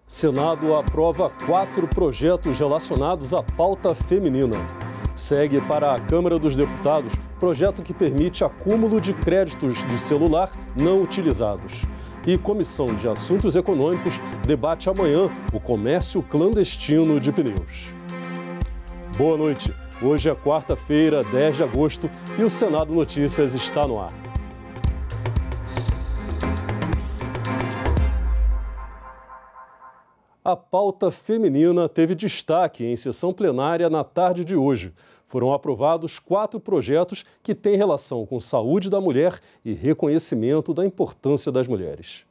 Senado aprova 4 projetos relacionados à pauta feminina. Segue para a Câmara dos Deputados projeto que permite acúmulo de créditos de celular não utilizados. E Comissão de Assuntos Econômicos debate amanhã o comércio clandestino de pneus. Boa noite. Hoje é quarta-feira, 10 de agosto, e o Senado Notícias está no ar. A pauta feminina teve destaque em sessão plenária na tarde de hoje. Foram aprovados 4 projetos que têm relação com saúde da mulher e reconhecimento da importância das mulheres.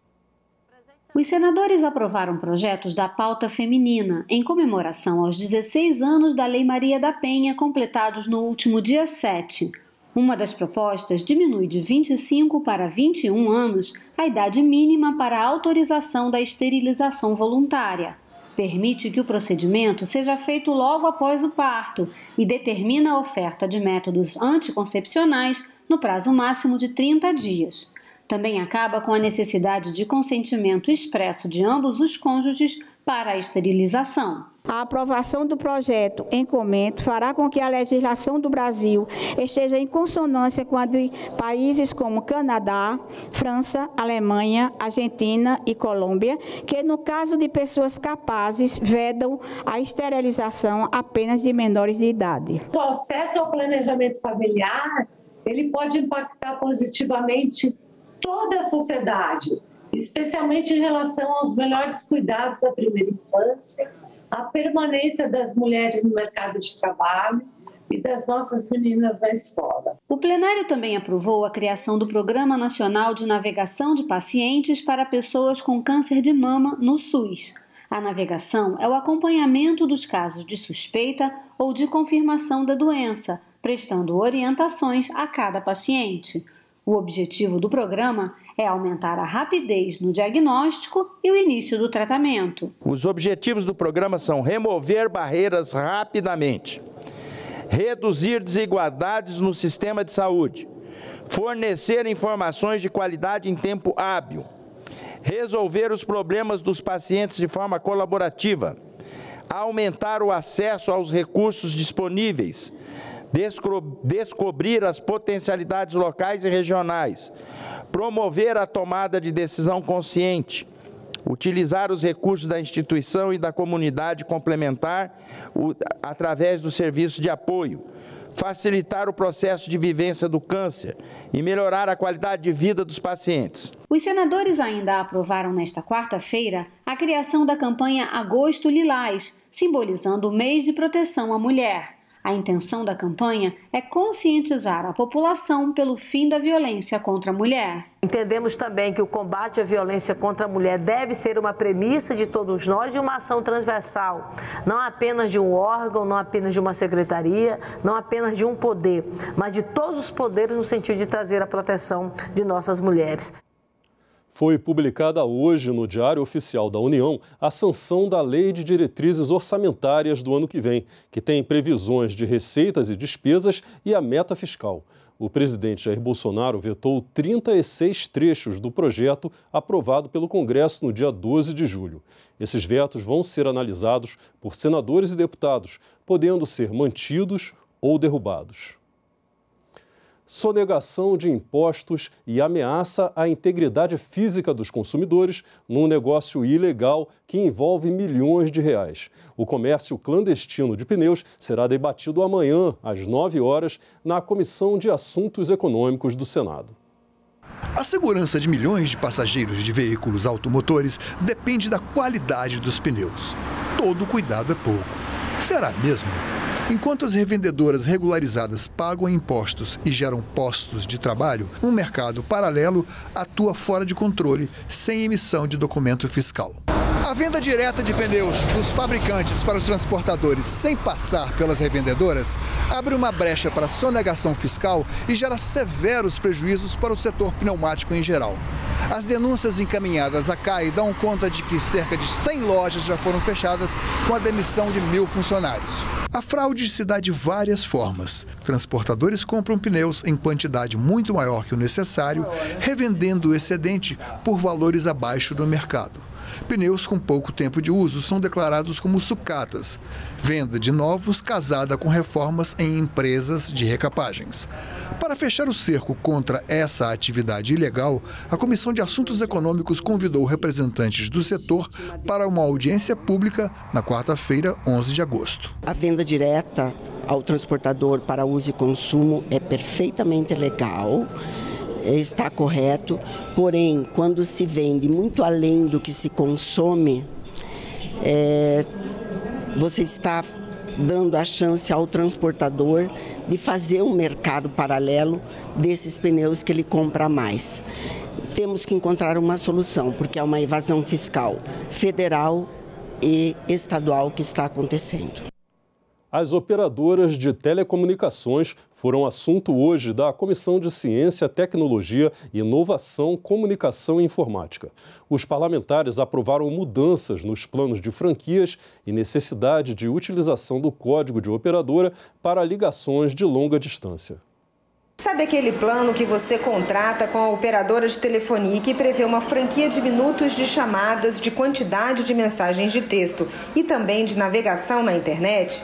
Os senadores aprovaram projetos da pauta feminina em comemoração aos 16 anos da Lei Maria da Penha, completados no último dia 7. Uma das propostas diminui de 25 para 21 anos a idade mínima para a autorização da esterilização voluntária. Permite que o procedimento seja feito logo após o parto e determina a oferta de métodos anticoncepcionais no prazo máximo de 30 dias. Também acaba com a necessidade de consentimento expresso de ambos os cônjuges para a esterilização. A aprovação do projeto em comento fará com que a legislação do Brasil esteja em consonância com a de países como Canadá, França, Alemanha, Argentina e Colômbia, que no caso de pessoas capazes vedam a esterilização apenas de menores de idade. O acesso ao planejamento familiar, ele pode impactar positivamente toda a sociedade, especialmente em relação aos melhores cuidados da primeira infância, a permanência das mulheres no mercado de trabalho e das nossas meninas na escola. O plenário também aprovou a criação do Programa Nacional de Navegação de Pacientes para Pessoas com Câncer de Mama no SUS. A navegação é o acompanhamento dos casos de suspeita ou de confirmação da doença, prestando orientações a cada paciente. O objetivo do programa é aumentar a rapidez no diagnóstico e o início do tratamento. Os objetivos do programa são remover barreiras rapidamente, reduzir desigualdades no sistema de saúde, fornecer informações de qualidade em tempo hábil, resolver os problemas dos pacientes de forma colaborativa, aumentar o acesso aos recursos disponíveis, descobrir as potencialidades locais e regionais, promover a tomada de decisão consciente, utilizar os recursos da instituição e da comunidade complementar através do serviço de apoio, facilitar o processo de vivência do câncer e melhorar a qualidade de vida dos pacientes. Os senadores ainda aprovaram nesta quarta-feira a criação da campanha Agosto Lilás, simbolizando o mês de proteção à mulher. A intenção da campanha é conscientizar a população pelo fim da violência contra a mulher. Entendemos também que o combate à violência contra a mulher deve ser uma premissa de todos nós e uma ação transversal, não apenas de um órgão, não apenas de uma secretaria, não apenas de um poder, mas de todos os poderes no sentido de trazer a proteção de nossas mulheres. Foi publicada hoje no Diário Oficial da União a sanção da Lei de Diretrizes Orçamentárias do ano que vem, que tem previsões de receitas e despesas e a meta fiscal. O presidente Jair Bolsonaro vetou 36 trechos do projeto aprovado pelo Congresso no dia 12 de julho. Esses vetos vão ser analisados por senadores e deputados, podendo ser mantidos ou derrubados. Sonegação de impostos e ameaça à integridade física dos consumidores num negócio ilegal que envolve milhões de reais. O comércio clandestino de pneus será debatido amanhã, às 9 horas, na Comissão de Assuntos Econômicos do Senado. A segurança de milhões de passageiros de veículos automotores depende da qualidade dos pneus. Todo cuidado é pouco. Será mesmo? Enquanto as revendedoras regularizadas pagam impostos e geram postos de trabalho, um mercado paralelo atua fora de controle, sem emissão de documento fiscal. A venda direta de pneus dos fabricantes para os transportadores sem passar pelas revendedoras abre uma brecha para a sonegação fiscal e gera severos prejuízos para o setor pneumático em geral. As denúncias encaminhadas à CAI dão conta de que cerca de 100 lojas já foram fechadas com a demissão de 1.000 funcionários. A fraude se dá de várias formas. Transportadores compram pneus em quantidade muito maior que o necessário, revendendo o excedente por valores abaixo do mercado. Pneus com pouco tempo de uso são declarados como sucatas. Venda de novos casada com reformas em empresas de recapagens. Para fechar o cerco contra essa atividade ilegal, a Comissão de Assuntos Econômicos convidou representantes do setor para uma audiência pública na quarta-feira, 11 de agosto. A venda direta ao transportador para uso e consumo é perfeitamente legal, está correto, porém, quando se vende muito além do que se consome, você está dando a chance ao transportador de fazer um mercado paralelo desses pneus que ele compra mais. Temos que encontrar uma solução, porque é uma evasão fiscal federal e estadual que está acontecendo. As operadoras de telecomunicações foram assunto hoje da Comissão de Ciência, Tecnologia, Inovação, Comunicação e Informática. Os parlamentares aprovaram mudanças nos planos de franquias e necessidade de utilização do código de operadora para ligações de longa distância. Sabe aquele plano que você contrata com a operadora de telefonia que prevê uma franquia de minutos de chamadas, de quantidade de mensagens de texto e também de navegação na internet?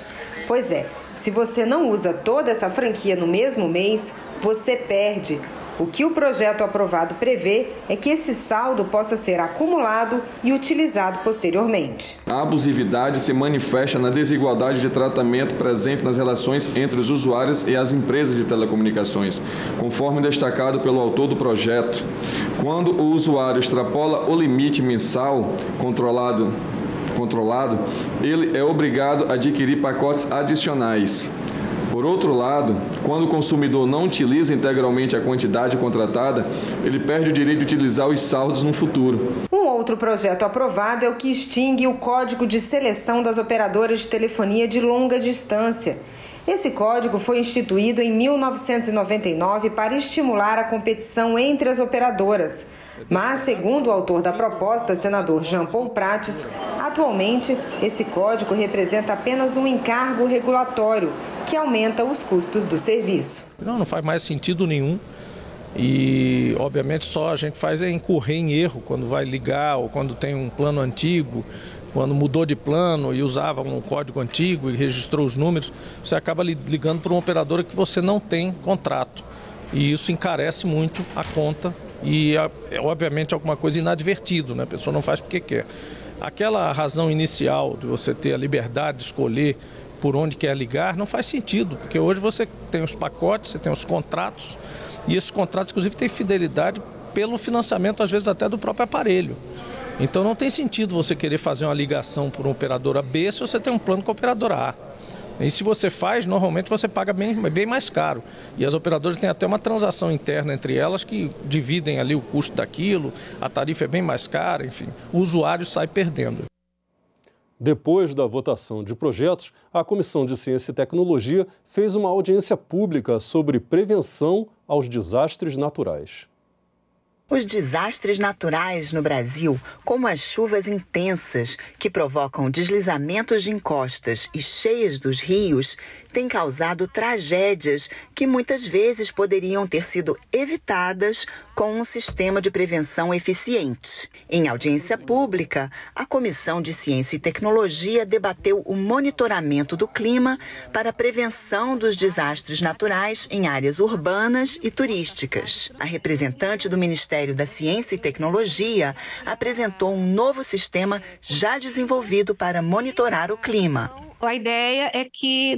Pois é, se você não usa toda essa franquia no mesmo mês, você perde. O que o projeto aprovado prevê é que esse saldo possa ser acumulado e utilizado posteriormente. A abusividade se manifesta na desigualdade de tratamento presente nas relações entre os usuários e as empresas de telecomunicações, conforme destacado pelo autor do projeto. Quando o usuário extrapola o limite mensal controlado, ele é obrigado a adquirir pacotes adicionais. Por outro lado, quando o consumidor não utiliza integralmente a quantidade contratada, ele perde o direito de utilizar os saldos no futuro. Um outro projeto aprovado é o que extingue o Código de Seleção das Operadoras de Telefonia de Longa Distância. Esse código foi instituído em 1999 para estimular a competição entre as operadoras. Mas, segundo o autor da proposta, senador Jean Paul Prates, atualmente esse código representa apenas um encargo regulatório que aumenta os custos do serviço. Não faz mais sentido nenhum e, obviamente, só a gente faz é incorrer em erro quando vai ligar ou quando tem um plano antigo, quando mudou de plano e usava um código antigo e registrou os números, você acaba ligando para uma operadora que você não tem contrato e isso encarece muito a conta e, obviamente, alguma coisa inadvertido, né? A pessoa não faz porque quer. Aquela razão inicial de você ter a liberdade de escolher por onde quer ligar, não faz sentido, porque hoje você tem os pacotes, você tem os contratos, e esses contratos, inclusive, têm fidelidade pelo financiamento, às vezes, até do próprio aparelho. Então, não tem sentido você querer fazer uma ligação por uma operadora B se você tem um plano com a operadora A. E se você faz, normalmente você paga bem mais caro. E as operadoras têm até uma transação interna entre elas que dividem ali o custo daquilo, a tarifa é bem mais cara, enfim, o usuário sai perdendo. Depois da votação de projetos, a Comissão de Ciência e Tecnologia fez uma audiência pública sobre prevenção aos desastres naturais. Os desastres naturais no Brasil, como as chuvas intensas que provocam deslizamentos de encostas e cheias dos rios, têm causado tragédias que muitas vezes poderiam ter sido evitadas com um sistema de prevenção eficiente. Em audiência pública, a Comissão de Ciência e Tecnologia debateu o monitoramento do clima para a prevenção dos desastres naturais em áreas urbanas e turísticas. A representante do Ministério da Ciência e Tecnologia apresentou um novo sistema já desenvolvido para monitorar o clima. A ideia é que,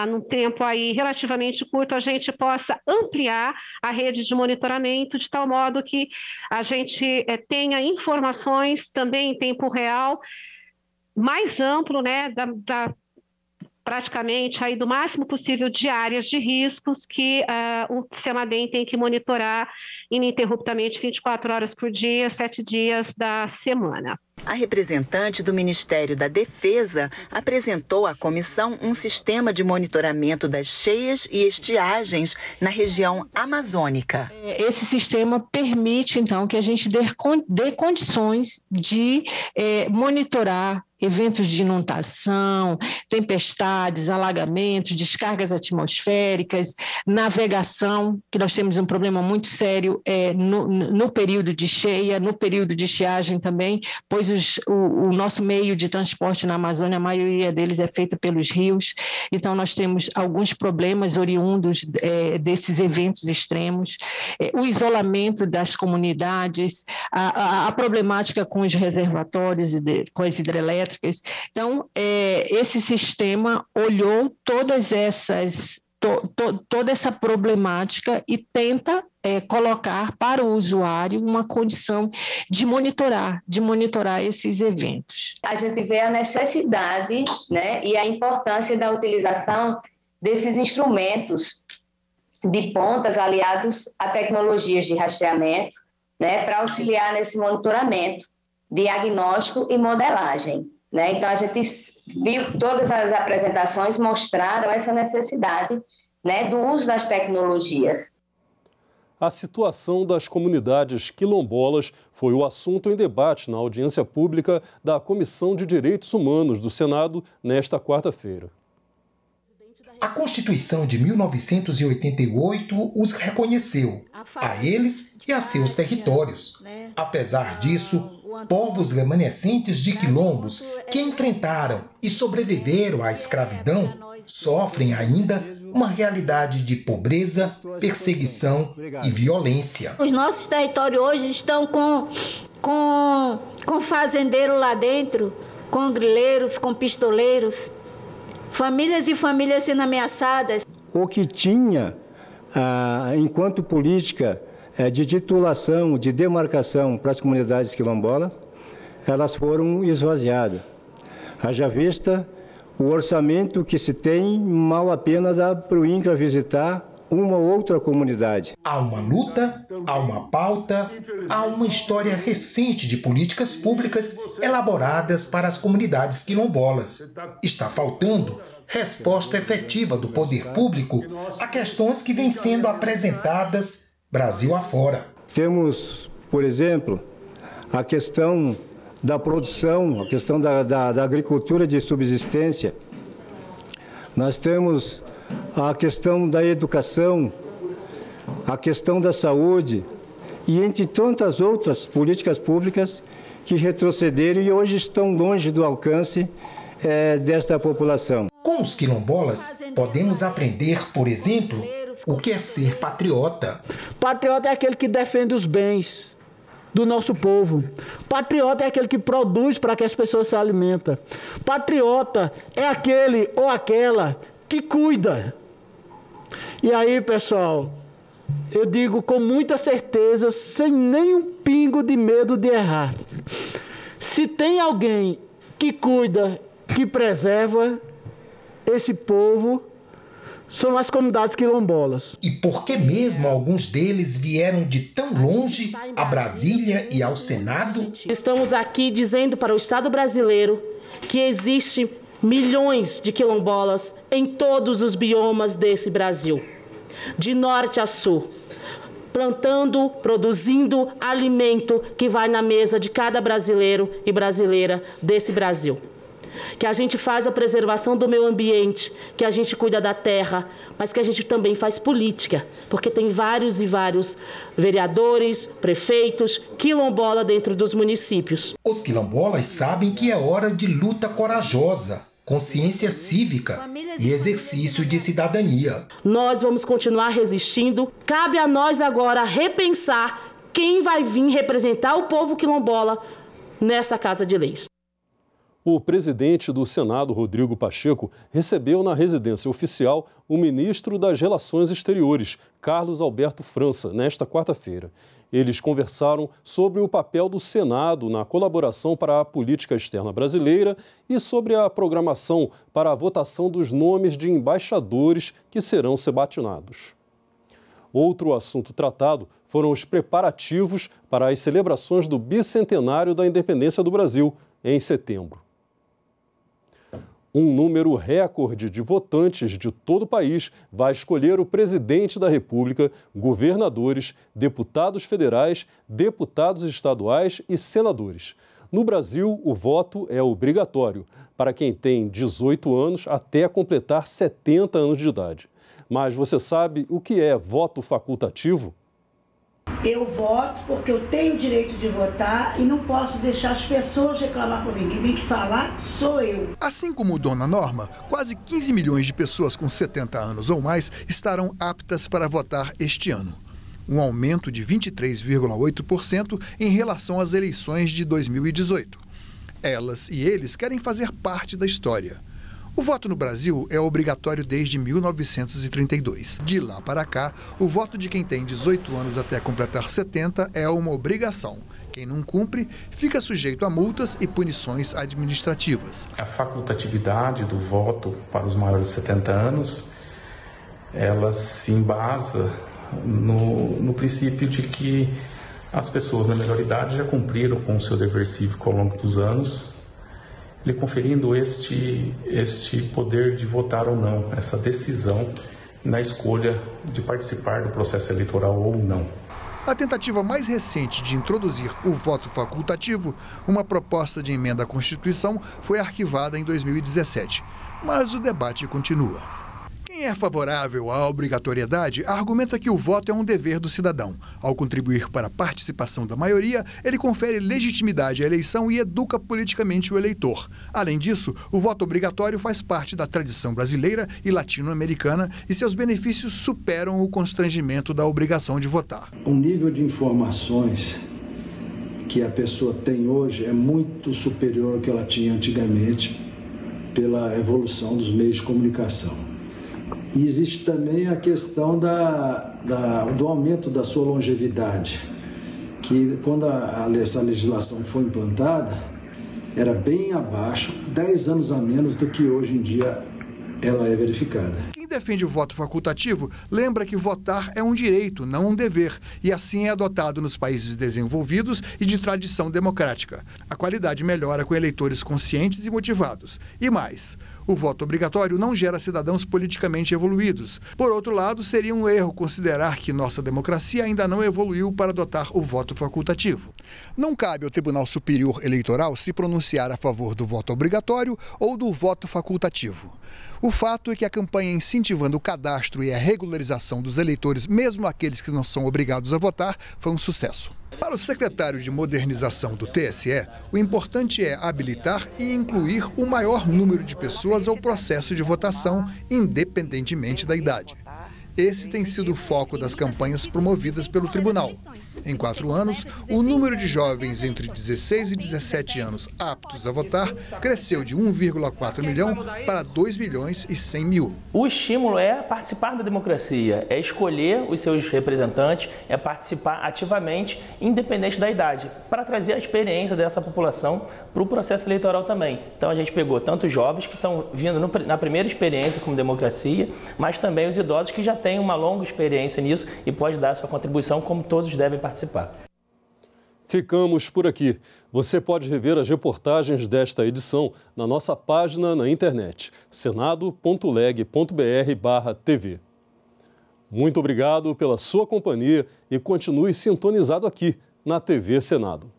num tempo aí relativamente curto, a gente possa ampliar a rede de monitoramento de tal modo que a gente tenha informações também em tempo real mais amplo, praticamente aí do máximo possível de áreas de riscos que o CEMADEM tem que monitorar ininterruptamente 24 horas por dia, 7 dias da semana. A representante do Ministério da Defesa apresentou à comissão um sistema de monitoramento das cheias e estiagens na região amazônica. Esse sistema permite, então, que a gente dê condições de monitorar eventos de inundação, tempestades, alagamentos, descargas atmosféricas, navegação, que nós temos um problema muito sério no período de cheia, no período de estiagem também, pois o nosso meio de transporte na Amazônia, a maioria deles é feita pelos rios, então nós temos alguns problemas oriundos desses eventos extremos, o isolamento das comunidades, a problemática com os reservatórios e com as hidrelétricas. Então, esse sistema olhou toda essa problemática e tenta colocar para o usuário uma condição de monitorar esses eventos. A gente vê a necessidade, né, e a importância da utilização desses instrumentos de pontas aliados a tecnologias de rastreamento, né, para auxiliar nesse monitoramento, diagnóstico e modelagem. Né? Então, a gente viu, todas as apresentações mostraram essa necessidade, né, do uso das tecnologias. A situação das comunidades quilombolas foi o assunto em debate na audiência pública da Comissão de Direitos Humanos do Senado nesta quarta-feira. A Constituição de 1988 os reconheceu, a eles e a seus territórios. Apesar disso, povos remanescentes de quilombos que enfrentaram e sobreviveram à escravidão sofrem ainda uma realidade de pobreza, perseguição e violência. Os nossos territórios hoje estão com fazendeiro lá dentro, com grileiros, com pistoleiros, famílias e famílias sendo ameaçadas. O que tinha, enquanto política de titulação, de demarcação para as comunidades quilombolas, elas foram esvaziadas. Haja vista o orçamento que se tem, mal a pena dá para o INCRA visitar uma outra comunidade. Há uma luta, há uma pauta, há uma história recente de políticas públicas elaboradas para as comunidades quilombolas. Está faltando resposta efetiva do poder público a questões que vêm sendo apresentadas Brasil afora. Temos, por exemplo, a questão da produção, a questão da agricultura de subsistência. Nós temos a questão da educação, a questão da saúde e entre tantas outras políticas públicas que retrocederam e hoje estão longe do alcance desta população. Com os quilombolas, podemos aprender, por exemplo, o que é ser patriota. Patriota é aquele que defende os bens do nosso povo. Patriota é aquele que produz para que as pessoas se alimentem. Patriota é aquele ou aquela que cuida. E aí, pessoal, eu digo com muita certeza, sem nenhum pingo de medo de errar. Se tem alguém que cuida, que preserva esse povo, são as comunidades quilombolas. E por que mesmo alguns deles vieram de tão longe a Brasília e ao Senado? Estamos aqui dizendo para o Estado brasileiro que existe milhões de quilombolas em todos os biomas desse Brasil, de norte a sul, plantando, produzindo alimento que vai na mesa de cada brasileiro e brasileira desse Brasil. Que a gente faz a preservação do meio ambiente, que a gente cuida da terra, mas que a gente também faz política, porque tem vários e vários vereadores, prefeitos, quilombola dentro dos municípios. Os quilombolas sabem que é hora de luta corajosa, consciência cívica e exercício de cidadania. Nós vamos continuar resistindo. Cabe a nós agora repensar quem vai vir representar o povo quilombola nessa Casa de Leis. O presidente do Senado, Rodrigo Pacheco, recebeu na residência oficial o ministro das Relações Exteriores, Carlos Alberto França, nesta quarta-feira. Eles conversaram sobre o papel do Senado na colaboração para a política externa brasileira e sobre a programação para a votação dos nomes de embaixadores que serão sabatinados. Outro assunto tratado foram os preparativos para as celebrações do bicentenário da independência do Brasil, em setembro. Um número recorde de votantes de todo o país vai escolher o presidente da República, governadores, deputados federais, deputados estaduais e senadores. No Brasil, o voto é obrigatório para quem tem 18 anos até completar 70 anos de idade. Mas você sabe o que é voto facultativo? Eu voto porque eu tenho o direito de votar e não posso deixar as pessoas reclamar por mim. Quem tem que falar sou eu. Assim como Dona Norma, quase 15 milhões de pessoas com 70 anos ou mais estarão aptas para votar este ano. Um aumento de 23,8% em relação às eleições de 2018. Elas e eles querem fazer parte da história. O voto no Brasil é obrigatório desde 1932. De lá para cá, o voto de quem tem 18 anos até completar 70 é uma obrigação. Quem não cumpre fica sujeito a multas e punições administrativas. A facultatividade do voto para os maiores de 70 anos, ela se embasa no princípio de que as pessoas na melhor idade já cumpriram com o seu dever cívico ao longo dos anos, lhe conferindo este poder de votar ou não, essa decisão na escolha de participar do processo eleitoral ou não. A tentativa mais recente de introduzir o voto facultativo, uma proposta de emenda à Constituição, foi arquivada em 2017. Mas o debate continua. Quem é favorável à obrigatoriedade argumenta que o voto é um dever do cidadão. Ao contribuir para a participação da maioria, ele confere legitimidade à eleição e educa politicamente o eleitor. Além disso, o voto obrigatório faz parte da tradição brasileira e latino-americana e seus benefícios superam o constrangimento da obrigação de votar. O nível de informações que a pessoa tem hoje é muito superior ao que ela tinha antigamente pela evolução dos meios de comunicação. E existe também a questão do aumento da sua longevidade, que quando essa legislação foi implantada, era bem abaixo, 10 anos a menos do que hoje em dia ela é verificada. Quem defende o voto facultativo lembra que votar é um direito, não um dever, e assim é adotado nos países desenvolvidos e de tradição democrática. A qualidade melhora com eleitores conscientes e motivados. E mais, o voto obrigatório não gera cidadãos politicamente evoluídos. Por outro lado, seria um erro considerar que nossa democracia ainda não evoluiu para adotar o voto facultativo. Não cabe ao Tribunal Superior Eleitoral se pronunciar a favor do voto obrigatório ou do voto facultativo. O fato é que a campanha incentivando o cadastro e a regularização dos eleitores, mesmo aqueles que não são obrigados a votar, foi um sucesso. Para o secretário de Modernização do TSE, o importante é habilitar e incluir o maior número de pessoas ao processo de votação, independentemente da idade. Esse tem sido o foco das campanhas promovidas pelo tribunal. Em 4 anos, o número de jovens entre 16 e 17 anos aptos a votar cresceu de 1,4 milhão para 2 milhões e 100 mil. O estímulo é participar da democracia, é escolher os seus representantes, é participar ativamente, independente da idade, para trazer a experiência dessa população para o processo eleitoral também. Então a gente pegou tanto os jovens que estão vindo na primeira experiência como democracia, mas também os idosos que já têm uma longa experiência nisso e pode dar sua contribuição, como todos devem participar. Ficamos por aqui. Você pode rever as reportagens desta edição na nossa página na internet, senado.leg.br/tv. Muito obrigado pela sua companhia e continue sintonizado aqui na TV Senado.